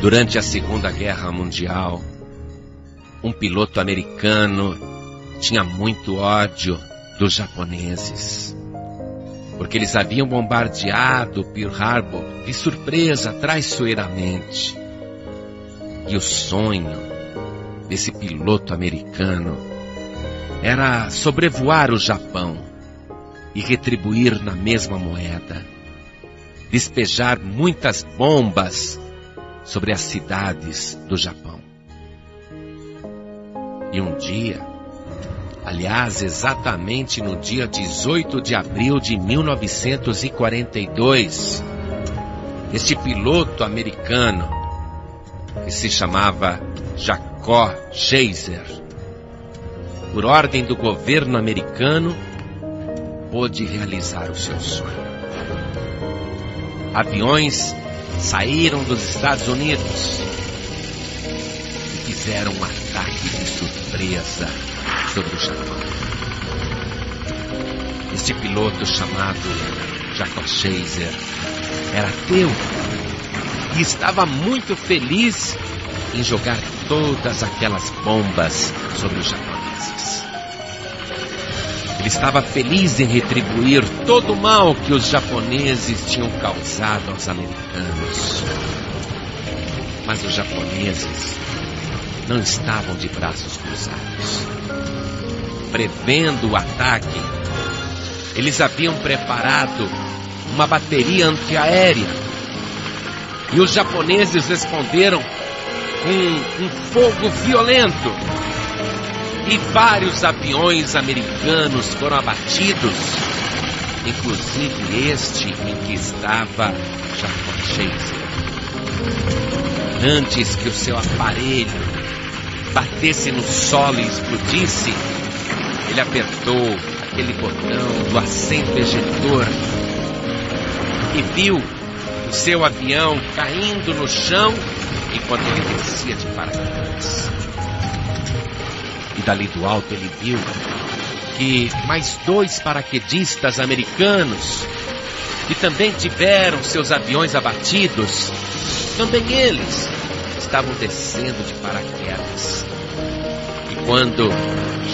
Durante a Segunda Guerra Mundial, um piloto americano tinha muito ódio dos japoneses, porque eles haviam bombardeado Pearl Harbor de surpresa, traiçoeiramente. E o sonho desse piloto americano era sobrevoar o Japão e retribuir na mesma moeda, despejar muitas bombas sobre as cidades do Japão. E um dia, aliás, exatamente no dia 18 de abril de 1942, este piloto americano, que se chamava Jacó Chaser, por ordem do governo americano, pôde realizar o seu sonho. Aviões saíram dos Estados Unidos e fizeram um ataque de surpresa sobre o Japão. Este piloto chamado Jacó Chaser era ateu e estava muito feliz em jogar todas aquelas bombas sobre os japoneses. Ele estava feliz em retribuir todo o mal que os japoneses tinham causado aos americanos. Mas os japoneses não estavam de braços cruzados. Prevendo o ataque, eles haviam preparado uma bateria antiaérea. E os japoneses responderam com um fogo violento. E vários aviões americanos foram abatidos, inclusive este em que estava Jacó Chaser. Antes que o seu aparelho batesse no solo e explodisse, ele apertou aquele botão do assento ejetor e viu o seu avião caindo no chão enquanto ele descia de paraquedas. E dali do alto ele viu que mais 2 paraquedistas americanos, que também tiveram seus aviões abatidos, também eles estavam descendo de paraquedas. E quando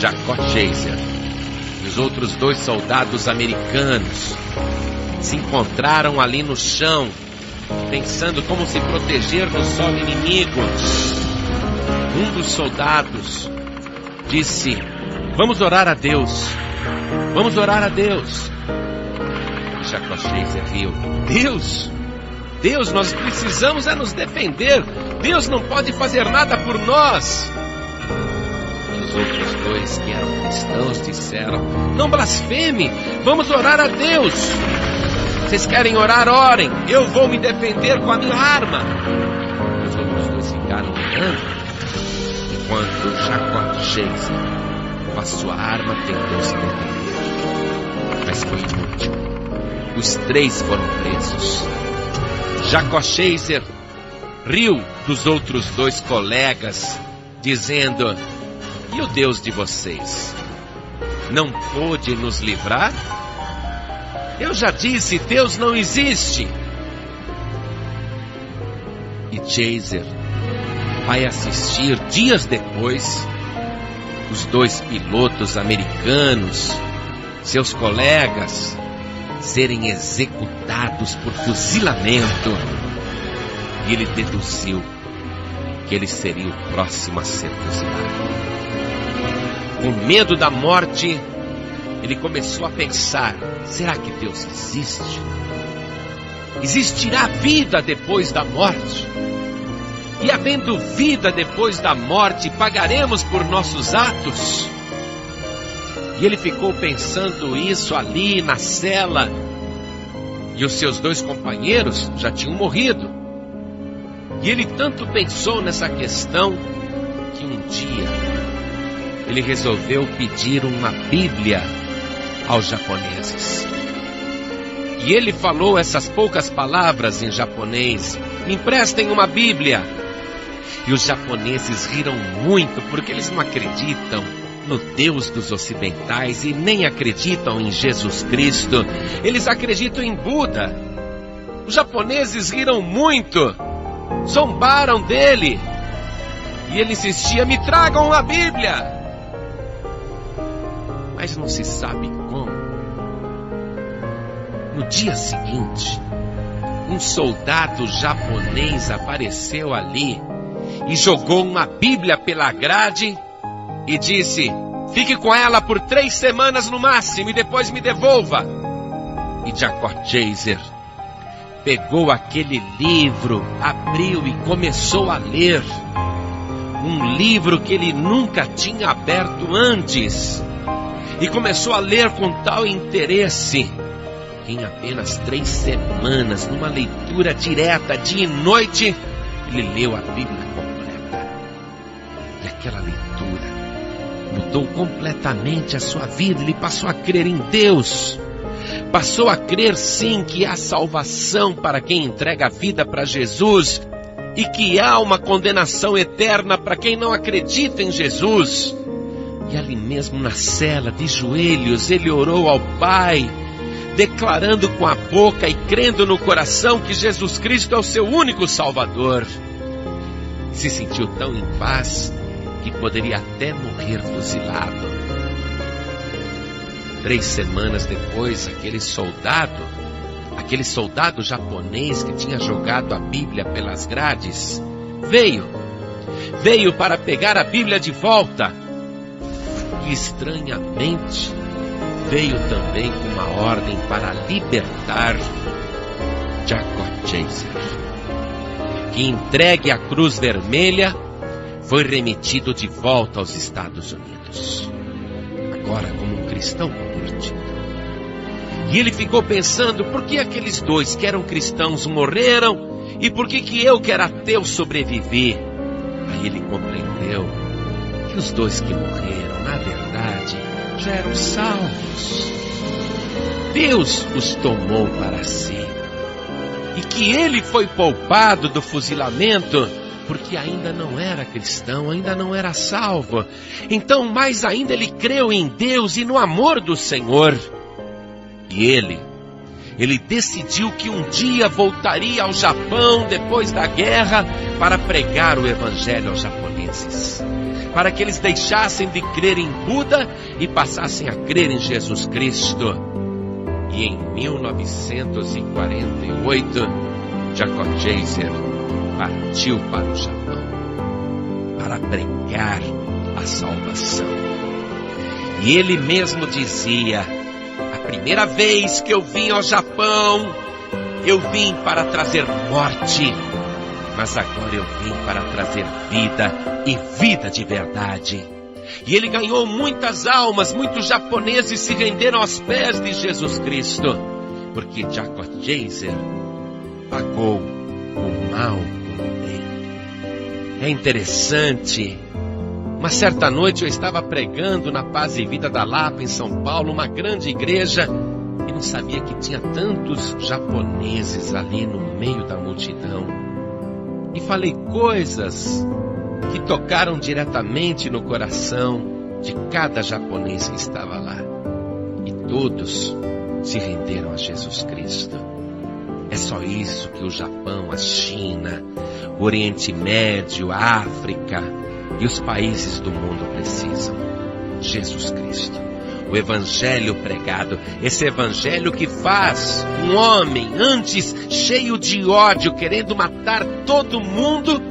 Jacó Chaser e os outros 2 soldados americanos se encontraram ali no chão, pensando como se proteger do solo inimigo, um dos soldados disse: "Vamos orar a Deus, vamos orar a Deus." E Jacó Chaser riu: Deus, nós precisamos é nos defender. Deus não pode fazer nada por nós." E os outros 2 que eram cristãos disseram: "Não blasfeme, vamos orar a Deus. Vocês querem orar? Orem, eu vou me defender com a minha arma." Os outros 2 ficaram olhando, enquanto Jacó Chaser, com a sua arma, tentou se defender. Mas foi inútil. Os 3 foram presos. Jacó Chaser riu dos outros 2 colegas, dizendo: "E o Deus de vocês não pôde nos livrar? Eu já disse, Deus não existe." E Chaser vai assistir dias depois os 2 pilotos americanos, seus colegas, serem executados por fuzilamento. E ele deduziu que ele seria o próximo a ser fuzilado. Com medo da morte, ele começou a pensar: será que Deus existe? Existirá vida depois da morte? E havendo vida depois da morte, pagaremos por nossos atos? E ele ficou pensando isso ali na cela. E os seus 2 companheiros já tinham morrido. E ele tanto pensou nessa questão que um dia ele resolveu pedir uma Bíblia aos japoneses. E ele falou essas poucas palavras em japonês: "Me emprestem uma Bíblia." E os japoneses riram muito, porque eles não acreditam no Deus dos ocidentais e nem acreditam em Jesus Cristo. Eles acreditam em Buda. Os japoneses riram muito zombaram dele. E ele insistia: me tragam a Bíblia. Mas não se sabe como. No dia seguinte, um soldado japonês apareceu ali e jogou uma Bíblia pela grade e disse: fique com ela por 3 semanas no máximo e depois me devolva. E Jacó Chaser pegou aquele livro, abriu e começou a ler. Um livro que ele nunca tinha aberto antes. E começou a ler com tal interesse que em apenas 3 semanas, numa leitura direta, dia e noite, ele leu a Bíblia completa. E aquela leitura mudou completamente a sua vida. Ele passou a crer em Deus. Passou a crer sim que há salvação para quem entrega a vida para Jesus e que há uma condenação eterna para quem não acredita em Jesus. E ali mesmo na cela, de joelhos, ele orou ao Pai, declarando com a boca e crendo no coração que Jesus Cristo é o seu único Salvador. Se sentiu tão em paz que poderia até morrer fuzilado. 3 semanas depois, aquele soldado japonês que tinha jogado a Bíblia pelas grades, veio para pegar a Bíblia de volta. E estranhamente, veio também com uma ordem para libertar Jacó Chaser, que, entregue à Cruz Vermelha, foi remetido de volta aos Estados Unidos, agora como um cristão convertido. E ele ficou pensando: por que aqueles 2 que eram cristãos morreram e por que eu, que era ateu, sobrevivi? Aí ele compreendeu que os 2 que morreram, na verdade, já eram salvos. Deus os tomou para si. E que ele foi poupado do fuzilamento porque ainda não era cristão, ainda não era salvo. Então, mais ainda, ele creu em Deus e no amor do Senhor. E ele decidiu que um dia voltaria ao Japão depois da guerra para pregar o Evangelho aos japoneses, para que eles deixassem de crer em Buda e passassem a crer em Jesus Cristo. E em 1948, Jacó Chaser partiu para o Japão para pregar a salvação. E ele mesmo dizia: a primeira vez que eu vim ao Japão, eu vim para trazer morte, mas agora eu vim para trazer vida, e vida de verdade. E ele ganhou muitas almas, muitos japoneses se renderam aos pés de Jesus Cristo, porque Jacó Chaser pagou o mal com o bem. É interessante. Uma certa noite eu estava pregando na Paz e Vida da Lapa, em São Paulo, uma grande igreja, e não sabia que tinha tantos japoneses ali no meio da multidão. E falei coisas que tocaram diretamente no coração de cada japonês que estava lá. E todos se renderam a Jesus Cristo. É só isso que o Japão, a China, o Oriente Médio, a África e os países do mundo precisam. Jesus Cristo, o Evangelho pregado, esse Evangelho que faz um homem antes cheio de ódio, querendo matar todo mundo,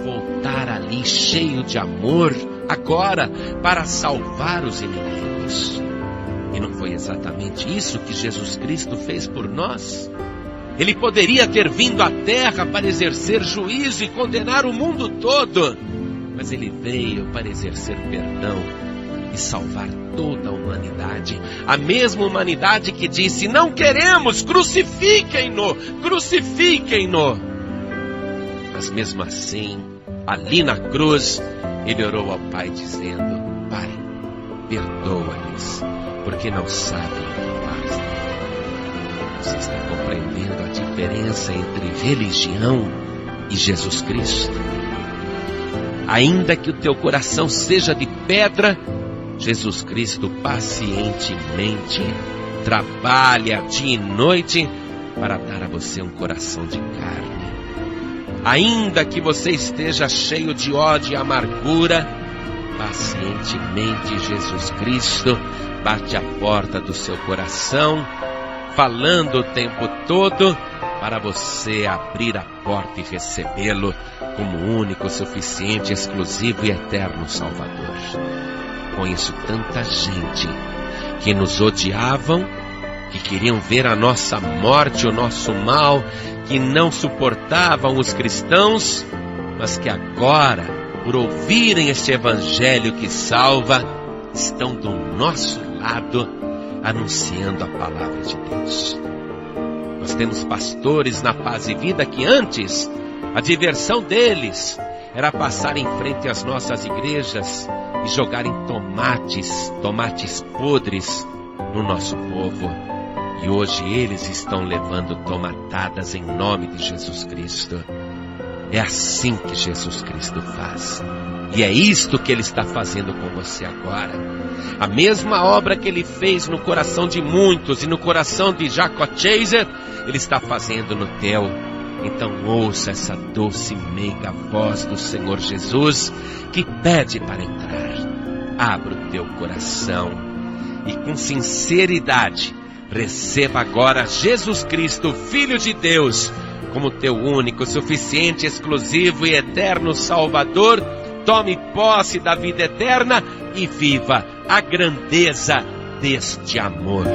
voltar ali cheio de amor, agora para salvar os inimigos. E não foi exatamente isso que Jesus Cristo fez por nós? Ele poderia ter vindo à terra para exercer juízo e condenar o mundo todo, mas ele veio para exercer perdão e salvar toda a humanidade. A mesma humanidade que disse: não queremos, crucifiquem-no, crucifiquem-no. Mas mesmo assim, ali na cruz, ele orou ao Pai dizendo: Pai, perdoa-lhes, porque não sabem o que fazem. Você está compreendendo a diferença entre religião e Jesus Cristo? Ainda que o teu coração seja de pedra, Jesus Cristo pacientemente trabalha dia e noite para dar a você um coração de carne. Ainda que você esteja cheio de ódio e amargura, pacientemente Jesus Cristo bate a porta do seu coração, falando o tempo todo para você abrir a porta e recebê-lo como único, suficiente, exclusivo e eterno Salvador. Conheço tanta gente que nos odiavam, que queriam ver a nossa morte, o nosso mal, que não suportavam os cristãos, mas que agora, por ouvirem este evangelho que salva, estão do nosso lado, anunciando a palavra de Deus. Nós temos pastores na Paz e Vida que antes, a diversão deles era passar em frente às nossas igrejas e jogarem tomates podres no nosso povo. E hoje eles estão levando tomatadas em nome de Jesus Cristo. É assim que Jesus Cristo faz. E é isto que Ele está fazendo com você agora. A mesma obra que Ele fez no coração de muitos e no coração de Jacob Chaser, Ele está fazendo no teu. Então ouça essa doce e meiga voz do Senhor Jesus que pede para entrar. Abra o teu coração e com sinceridade receba agora Jesus Cristo, Filho de Deus, como teu único, suficiente, exclusivo e eterno Salvador. Tome posse da vida eterna e viva a grandeza deste amor.